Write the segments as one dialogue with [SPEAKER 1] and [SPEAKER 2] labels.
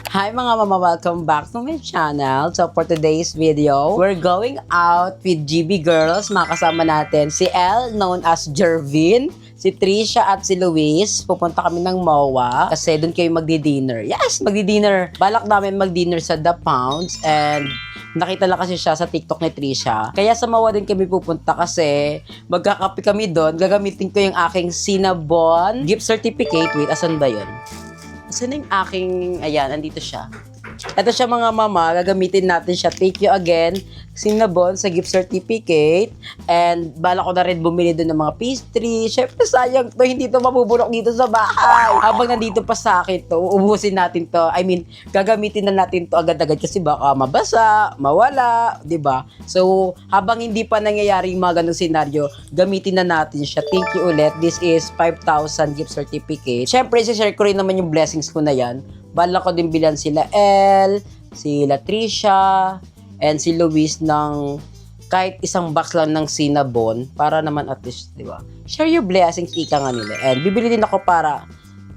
[SPEAKER 1] Hi mga mama, welcome back to my channel. So for today's video, we're going out with GB Girls. Makasama natin si Elle, known as Jervin, si Trisha at si Luis. Pupunta kami ng MOA kasi doon kayo magdi-dinner. Yes, magdi-dinner. Balak namin mag-dinner sa The Pounds and nakita lang kasi siya sa TikTok ni Trisha. Kaya sa MOA din kami pupunta kasi magkakape kami doon. Gagamitin ko yung aking Cinnabon gift certificate. Wait, asan ba yun? Asan yung aking, ayan, andito siya. Ito siya mga mama, gagamitin natin siya. Thank you again, Cinnabon, sa gift certificate. And bala ko na rin bumili doon ng mga pastry. Syempre sayang to, hindi to mabubulok dito sa bahay. Habang nandito pa sa akin to, ubusin natin to. I mean, gagamitin na natin to agad-agad kasi baka mabasa, mawala, 'di ba? So, habang hindi pa nangyayari yung mga ganung senaryo, gamitin na natin siya. Thank you ulit. This is 5,000 gift certificate. Syempre, share ko rin naman yung blessings ko na yan. Bala ko din bilan sila Elle, sila Trisha, and si Luis ng kahit isang box lang ng Cinnabon para naman at least, di ba? Share your blessings, ika nga nila. And bibili din ako para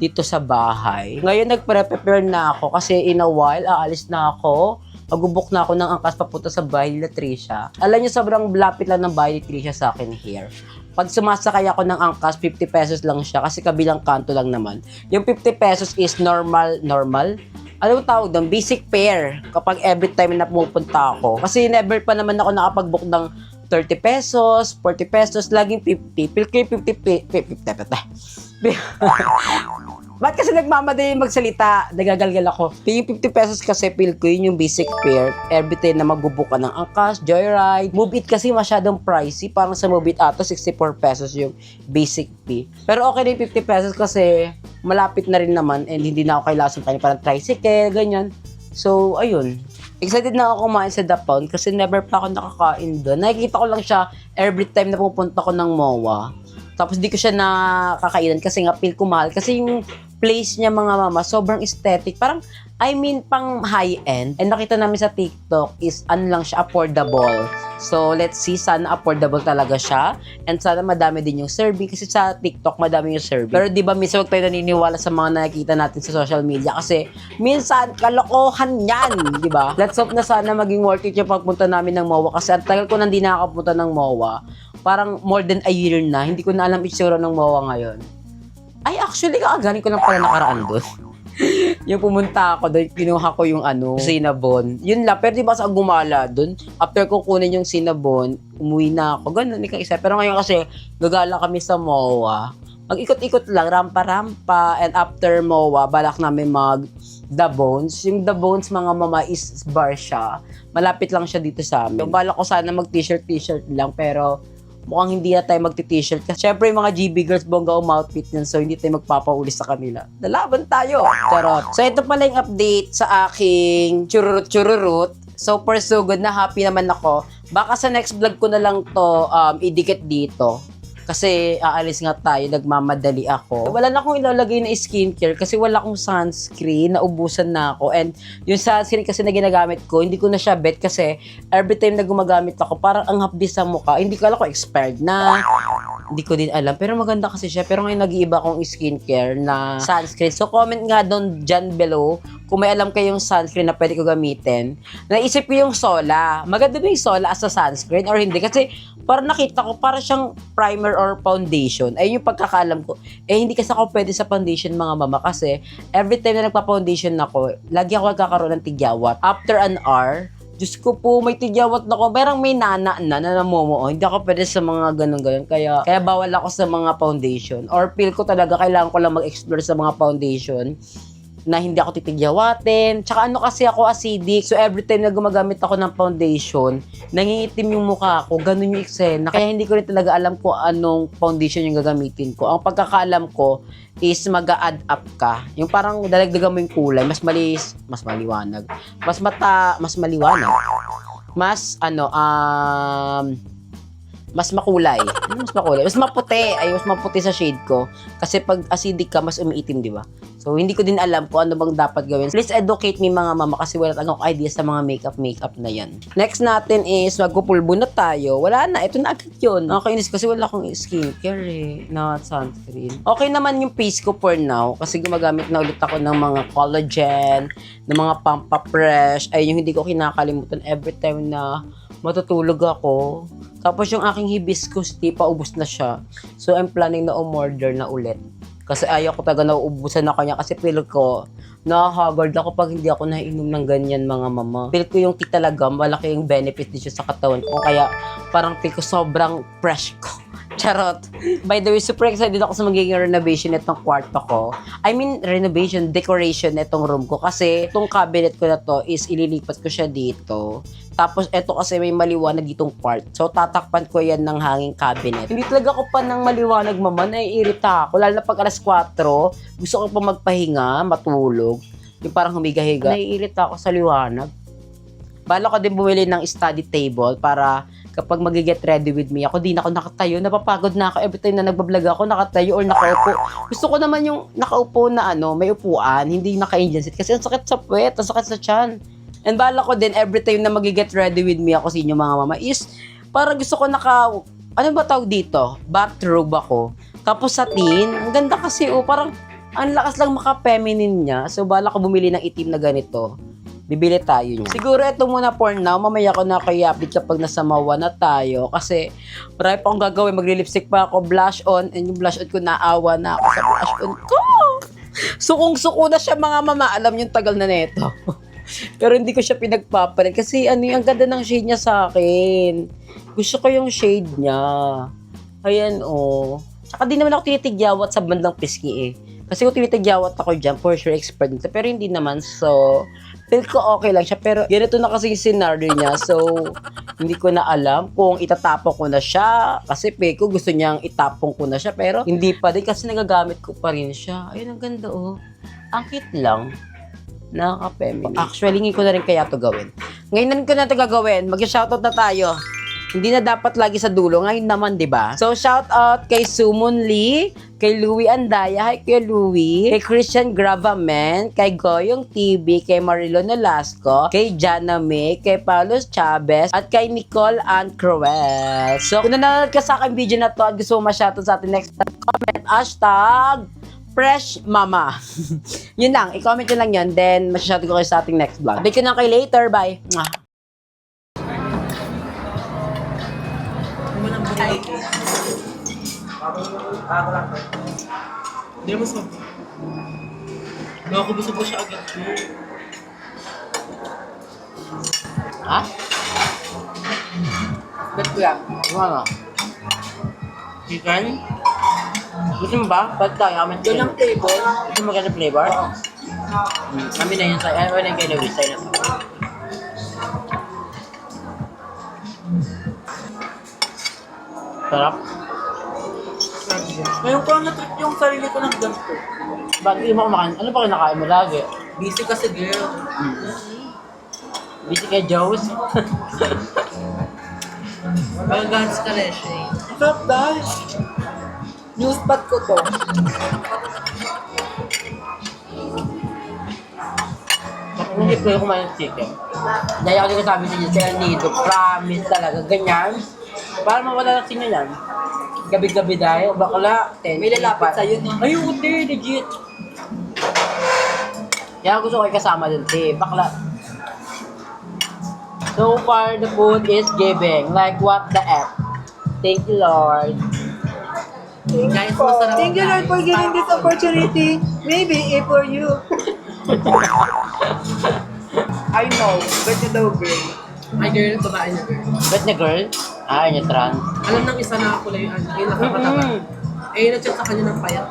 [SPEAKER 1] dito sa bahay. Ngayon nagpre-prepare na ako kasi in a while aalis na ako. Magubok na ako ng angkas papunta sa bahay nila Trisha. Alam niyo, sobrang lapit lang ng bahay ni Trisha sa akin here. Pag sumasakay ako ng angkas, 50 pesos lang siya kasi kabilang kanto lang naman. Yung 50 pesos is normal. Ano yung tawag doon? Basic fare kapag every time na pumupunta ako. Kasi never pa naman ako nakapag-book ng 30 pesos, 40 pesos, laging 50. Feel ko yung 50. Ba't kasi nagmamadali magsalita? Nagagalgal ako. Yung 50 pesos kasi feel ko yun yung basic fare. Every time na magbubook ka ng angkas, joyride. Move It kasi masyadong pricey. Parang sa Move It ato, 64 pesos yung basic fee. Pero okay na yung 50 pesos kasi malapit na rin naman and hindi na ako kailangan sumakay parang tricycle, ganyan. So, ayun. Excited na ako kumain sa The Pound kasi never pa ako nakakain doon. Nakikita ko lang siya every time na pupunta ko ng MOA. Tapos di ko siya nakakainan kasi nga feel ko mahal. Kasi yung place niya mga mama, sobrang aesthetic. Parang, I mean, pang high-end. And nakita namin sa TikTok is, ano lang siya, affordable. So, let's see, sana affordable talaga siya. And sana madami din yung serving. Kasi sa TikTok, madami yung serving. Pero di ba, minsan wag tayo naniniwala sa mga nakikita natin sa social media. Kasi, minsan, kalokohan yan. Di ba? Let's hope na sana maging worth it yung pagpunta namin ng MOA. Kasi ang tagal ko nang di nakakapunta ng MOA. Parang more than a year na. Hindi ko na alam itsura ng MOA ngayon. Ay, actually, kakagaling ko lang pala nakaraan doon. Yung pumunta ako doon, kinuha ko yung Cinnabon. Yun lang, pero di ba sa gumala doon? After ko kunin yung Cinnabon, umuwi na ako. Ganun, ikang isa. Pero ngayon kasi, gagala kami sa MOA. Mag-ikot-ikot lang, rampa-rampa. And after MOA, balak namin The Bones. Yung The Bones, mga mama, is bar siya. Malapit lang siya dito sa amin. Balak ko sana mag-t-shirt lang, pero mukhang hindi na tayo magti-t-shirt. Kasi syempre yung mga GB girls, bongga outfit yan. So, hindi tayo magpapauli sa kanila. Lalaban tayo. Charot. So, ito pala yung update sa aking chururut. So, for so good na happy naman ako. Baka sa next vlog ko na lang to idikit dito. Kasi aalis nga tayo, nagmamadali ako. Wala na akong ilalagay na skincare kasi wala akong sunscreen, naubusan na ako. And yung sunscreen kasi na ginagamit ko, hindi ko na siya bet kasi every time na gumagamit ako, parang ang hapdi sa mukha. Hindi ko alam kung expired na. Hindi ko din alam. Pero maganda kasi siya. Pero ngayon nag-iiba akong skincare na sunscreen. So comment nga doon dyan below kung may alam kayong sunscreen na pwede ko gamitin. Naisip ko yung Sola. Maganda ba yung Sola as a sunscreen or hindi? Kasi parang nakita ko, parang siyang primer or foundation. Ayun yung pagkakaalam ko. Eh, hindi kasi ako pwede sa foundation mga mama kasi every time na nagpa-foundation ako, lagi ako nagkakaroon ng tigyawat. After an hour, Diyos ko po, may tigyawat na ko. Parang may nana na namomo. Hindi ako pwede sa mga ganun-ganun. Kaya bawal ako sa mga foundation. Or feel ko talaga, kailangan ko lang mag-explore sa mga foundation na hindi ako titigyawatin. Tsaka ano kasi ako acidic. So every time na gumagamit ako ng foundation, nangingitim yung mukha ko. Ganun yung eksena. Kaya hindi ko rin talaga alam kung anong foundation yung gagamitin ko. Ang pagkakaalam ko is mag-a-add up ka. Yung parang dalagdagan mo yung kulay. Mas maliwanag. Mas maliwanag. Mas mas makulay. Ano mas makulay? Mas maputi. Ay, mas maputi sa shade ko. Kasi pag acidic ka, mas umiitim, di ba? So, hindi ko din alam kung ano bang dapat gawin. Please educate me mga mama kasi wala talagang idea sa mga makeup na yan. Next natin is magpupulbo na tayo. Wala na. Ito na agad yun. Nakakainis kasi wala akong skincare eh. Not sunscreen. Okay naman yung face ko for now kasi gumagamit na ulit ako ng mga collagen, ng mga Pampapresh. Ay, yung hindi ko kinakalimutan every time na matutulog ako. Tapos yung aking hibiscus tea, paubos na siya. So, I'm planning na umorder na ulit. Kasi ayaw ko talaga nauubusan na kanya kasi feel ko, nakahagard ako pag hindi ako naiinom ng ganyan mga mama. Feel ko yung tea talaga, malaki yung benefit din siya sa katawan ko. Kaya parang feel ko sobrang fresh ko. Charot. By the way, super excited ako sa magiging renovation nitong kwarto ko. I mean, renovation, decoration nitong room ko. Kasi itong cabinet ko na to is ililipat ko siya dito. Tapos ito kasi may maliwanag ditong part. So tatakpan ko yan ng hanging cabinet. Hindi talaga ako pa ng maliwanag mama, naiirita ako. Lalo na pag alas 4, gusto ko pa magpahinga, matulog. Yung parang humiga-higa. Naiirita ako sa liwanag. Bala ko din bumili ng study table para kapag mag-get ready with me, ako di na ako nakatayo, napapagod na ako every time na nagbablog ako, nakatayo or nakaupo. Gusto ko naman yung nakaupo na may upuan, hindi naka-Indian seat kasi ang sakit sa puwet, ang sakit sa tiyan. And bala ko din every time na mag-get ready with me ako sa inyo mga mama is parang gusto ko ano ba tawag dito? Bathrobe ako. Tapos satin, ang ganda kasi parang ang lakas lang maka-feminine niya. So bala ko bumili ng itim na ganito. Bibili tayo niya. Siguro ito muna for now. Mamaya ko na kayapit kapag nasa mawa na tayo. Kasi marami pa akong gagawin. Magli-lipstick pa ako, blush on. And yung blush on ko, naawa na ako sa blush on ko. Sukong-suko na siya mga mama. Alam yung tagal na neto. Pero hindi ko siya pinagpapalit. Kasi ang ganda ng shade niya sa akin. Gusto ko yung shade niya. Ayan Tsaka di naman ako tinitigyawat sa bandang pisngi eh. Kasi kung tinitigyawat ako dyan, for sure expert nito. Pero hindi naman. So, feel ko okay lang siya. Pero ganito na kasi yung scenario niya. So, hindi ko na alam kung itatapon ko na siya. Kasi ko gusto niyang itapon ko na siya. Pero hindi pa din kasi nagagamit ko pa rin siya. Ayun, ang ganda Ang cute lang. Nakaka-feminine. Actually, hindi ko na rin kaya to gawin. Ngayon ko na ito gagawin. Mag-shoutout na tayo. Hindi na dapat lagi sa dulo. Ngayon naman, di ba? So, shout out kay Sumon Lee, kay Louie Andaya, hi kay Louie, kay Christian Gravamen, kay Goyong TV, kay Marilo Nolasco, kay Jana May, kay Paulos Chavez, at kay Nicole Ann Cruel. So, kung nanonood ka sa aking video na to at gusto mo ma-shoutout sa atin next time, comment hashtag Fresh Mama. Yun lang, i-comment nyo lang yun, then masyashoutout ko kayo sa ating next vlog. Sabi ko na kayo later, bye!
[SPEAKER 2] Hindi mo sabi. Nakakabusog ko siya agad.
[SPEAKER 1] Ha?
[SPEAKER 2] Ba't ko yan?
[SPEAKER 1] Ano?
[SPEAKER 2] Chicken?
[SPEAKER 1] Gusto mo ba? Ba't tayo?
[SPEAKER 2] Doon ang table.
[SPEAKER 1] Gusto mo maganda flavor?
[SPEAKER 2] Oo.
[SPEAKER 1] Kami na yun sa'yo. Ano na yung kay Louis? Sa'yo na. Sarap?
[SPEAKER 2] Ngayon ko lang na-trip yung sarili ko ng ganito.
[SPEAKER 1] Bakit hindi mo kumakain? Ano pa kinakain mo lagi?
[SPEAKER 2] Busy kasi girl.
[SPEAKER 1] Busy kay Joes?
[SPEAKER 2] Magagans ka na siya eh. Ang sarap dahil. New spot ko to.
[SPEAKER 1] Bakit hindi ko kumain ng chicken? Dahil ako din sabi sa inyo, sila nito, promise talaga, ganyan. Para mawala lang sinyo yan. Gabi-gabi dahil, bakla, 10.
[SPEAKER 2] May lalapit sa'yo no?
[SPEAKER 1] Ay, hindi, legit. Kaya gusto ko kasama dun, bakla. So far, the food is giving. Like, what the F? Thank you, Lord.
[SPEAKER 2] Guys, masarap.
[SPEAKER 3] Thank you, Lord, for giving this opportunity. Maybe if for you. I know, but you know, girl.
[SPEAKER 2] Ay girl, babae na girl.
[SPEAKER 1] Ba't na girl? Ah, niya trans.
[SPEAKER 2] Alam ng isa na kulay yung nakapataba. Eh, na-chat sa kanya ng payat.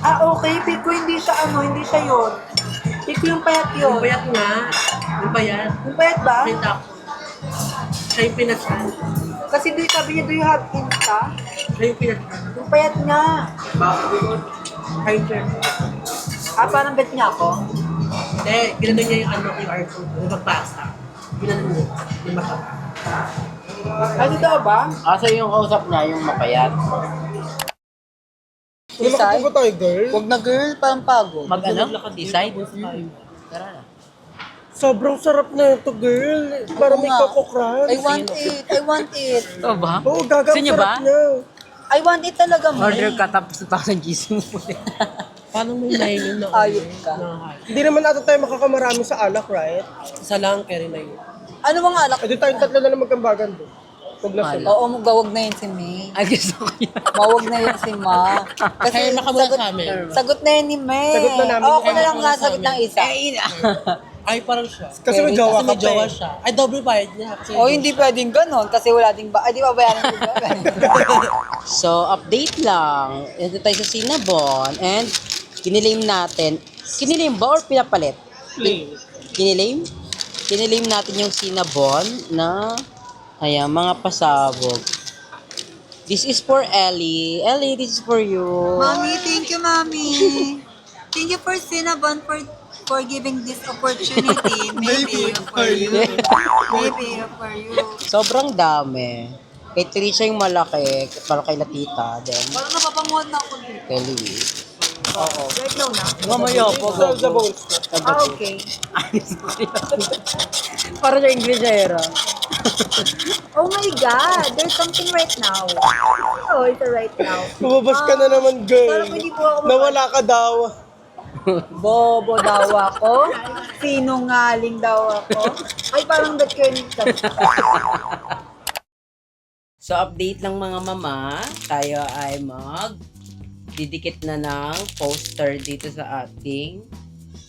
[SPEAKER 3] Okay, pick ko hindi siya hindi siya yun. Pick ko yung payat
[SPEAKER 2] Yung
[SPEAKER 3] yun.
[SPEAKER 2] payat nga. Yung payat.
[SPEAKER 3] Yung payat ba?
[SPEAKER 2] Kita ko. Siya yung pinatyan.
[SPEAKER 3] Kasi sabi niya, do you have Insta?
[SPEAKER 2] Siya yung pinatyan.
[SPEAKER 3] Yung payat niya.
[SPEAKER 2] Hi, sir.
[SPEAKER 3] Parang bet niya ako.
[SPEAKER 2] Hindi, ginano niya yung ano, QR code. Nagpapasa. Ginano niya. Yung mataba.
[SPEAKER 3] Ay, totoo ba?
[SPEAKER 1] Asa yung kausap niya, yung mapayat.
[SPEAKER 3] Isay?
[SPEAKER 4] Ba tayo, girl?
[SPEAKER 3] Huwag na girl, parang pagod.
[SPEAKER 1] Mag-ano? Decide? Tara na.
[SPEAKER 4] Sobrang sarap na ito, girl. Para may
[SPEAKER 3] nga.
[SPEAKER 4] kakokran.
[SPEAKER 3] I want it. I want it.
[SPEAKER 1] Ito ba?
[SPEAKER 4] Oo, gaga,
[SPEAKER 1] Gusto niyo
[SPEAKER 4] sarap
[SPEAKER 1] ba?
[SPEAKER 4] na.
[SPEAKER 3] I want it talaga, mo.
[SPEAKER 1] Order ka tapos 2,000 GC mo ulit.
[SPEAKER 2] Paano may nylon na
[SPEAKER 3] Ayun ka.
[SPEAKER 4] Hindi naman ata tayo makakamarami sa alak, right?
[SPEAKER 2] Isa lang, carry na yun.
[SPEAKER 3] Ano bang alak?
[SPEAKER 4] E di tayong tatlo na lang magkambagan doon. Huwag na sila.
[SPEAKER 3] Oo, magawag na yun si May.
[SPEAKER 1] Ay, gusto ko yun.
[SPEAKER 3] Mawag na yun si Ma.
[SPEAKER 2] Kaya makamula sa amin.
[SPEAKER 3] Sagot na yun ni May.
[SPEAKER 4] Sagot na namin.
[SPEAKER 3] Oo, ako na
[SPEAKER 2] Kaya
[SPEAKER 3] lang nga
[SPEAKER 2] makamula sa
[SPEAKER 3] sagot
[SPEAKER 2] amin.
[SPEAKER 3] ng isa.
[SPEAKER 2] Ay, parang siya.
[SPEAKER 4] Kasi may jowa
[SPEAKER 2] Kasi
[SPEAKER 4] ka
[SPEAKER 2] may
[SPEAKER 4] pa
[SPEAKER 2] jowa
[SPEAKER 4] eh.
[SPEAKER 2] siya. Ay, double bayad niya. Kasi
[SPEAKER 3] Oh, hindi pwedeng ganon kasi wala ding ba. Ay, di ba bayaran ko ba?
[SPEAKER 1] So, update lang. Ito tayo sa Cinnabon. And, kinilim natin. Kinilim ba or pinapalit? Kinilim? Kinilim natin yung Cinnabon na, ayan, mga pasabog. This is for Ellie. Ellie, this is for you.
[SPEAKER 3] Mommy, thank you, Mommy. Thank you for Cinnabon for giving this opportunity. Maybe for you. Maybe for you.
[SPEAKER 1] Sobrang dami. Kay Trisha yung malaki, para kay Latita. Then,
[SPEAKER 3] Parang napapanguhan na ako dito.
[SPEAKER 1] kay Louie.
[SPEAKER 3] Oo. Right now na.
[SPEAKER 1] Mamaya po.
[SPEAKER 4] Sa bones ko.
[SPEAKER 3] Ah, okay.
[SPEAKER 1] Para sa Inglesera.
[SPEAKER 3] Oh my God, there's something right now. Oh, it's a right now.
[SPEAKER 4] Lumabas ka na naman, girl.
[SPEAKER 3] Parang hindi po ako
[SPEAKER 4] Nawala ka daw.
[SPEAKER 3] Bobo daw ako. Sinungaling daw ako. Ay, parang that kind
[SPEAKER 1] So, update lang mga mama. Tayo ay didikit na ng poster dito sa ating,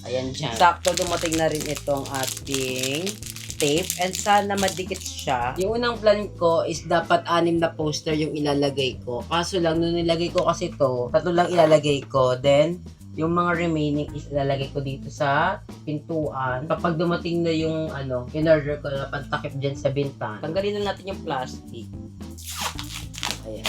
[SPEAKER 1] ayan dyan. Sakto dumating na rin itong ating tape and sana madikit siya. Yung unang plan ko is dapat 6 na poster yung ilalagay ko. Kaso lang, nung nilagay ko kasi to, 3 lang ilalagay ko. Then, yung mga remaining is ilalagay ko dito sa pintuan. Kapag dumating na yung in-order ko na pantakip dyan sa bintan, tanggalin na natin yung plastic. Ayan.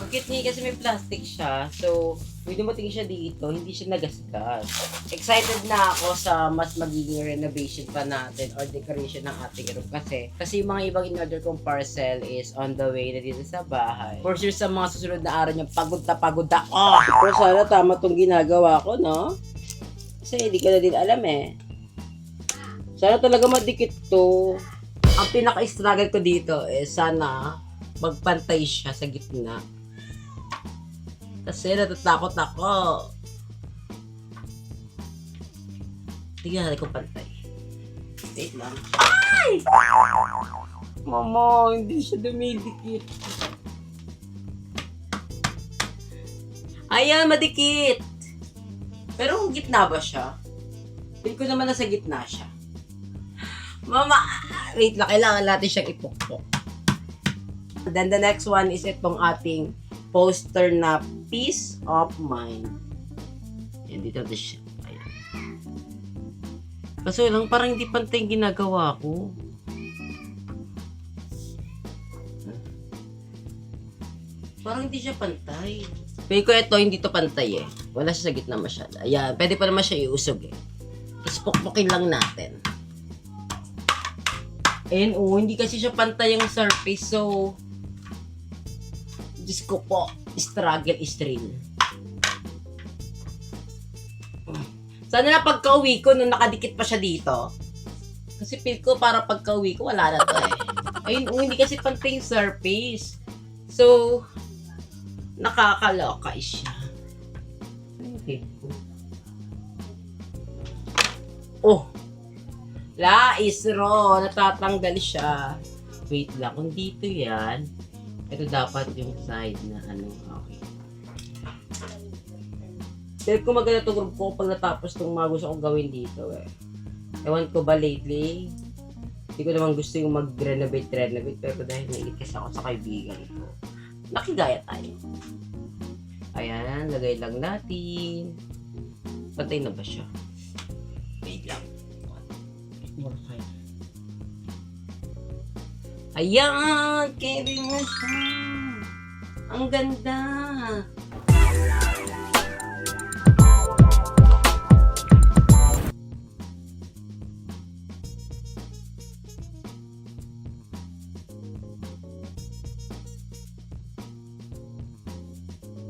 [SPEAKER 1] Ang cute niya kasi may plastic siya. So, may dumating siya dito, hindi siya nagasgas. Excited na ako sa mas magiging renovation pa natin or decoration ng ating room. Kasi yung mga ibang in-order kong parcel is on the way na dito sa bahay. For sure sa mga susunod na araw niya, pagod ako. Pero sana tama tong ginagawa ko, no? Kasi hindi ko na din alam eh. Sana talaga madikit to. Ang pinaka-struggle ko dito is sana magpantay siya sa gitna. Kasi natatakot ako. Tingnan natin kung pantay. Wait lang. Ay! Mama, hindi siya dumidikit. Ayan, madikit. Pero kung gitna ba siya? Feel ko naman nasa gitna siya. Mama, wait lang. Kailangan natin siyang ipukpok. Then the next one is itong ating poster na Peace of Mind. Yan, dito na siya. Ayan. Kaso lang, parang hindi pantay yung ginagawa ko. Parang hindi siya pantay. Pwede ko ito, hindi to pantay eh. Wala siya sa gitna masyado. Ayan, pwede pa naman siya iusog eh. Tapos pukpukin lang natin. And hindi kasi siya pantay yung surface. So, Diyos ko po, struggle is real. Sana na pagka-uwi ko, nung nakadikit pa siya dito. Kasi feel ko para pagka-uwi ko, wala na to eh. Ayun, hindi kasi pantay yung surface. So, nakakaloka siya. Okay. Oh! Lais ro, natatanggal siya. Wait lang, kung dito yan, ito dapat yung side na okay. Pero kung maganda itong group ko pag natapos itong mga gusto kong gawin dito eh. Ewan ko ba lately, hindi ko naman gusto yung mag-renovate pero dahil nailit kasi ako sa kaibigan ko. Nakigaya tayo. Ayan, lagay lang natin. Pantay na ba siya? Wait lang. More fine. Ayan! Carry mo siya! Ang ganda!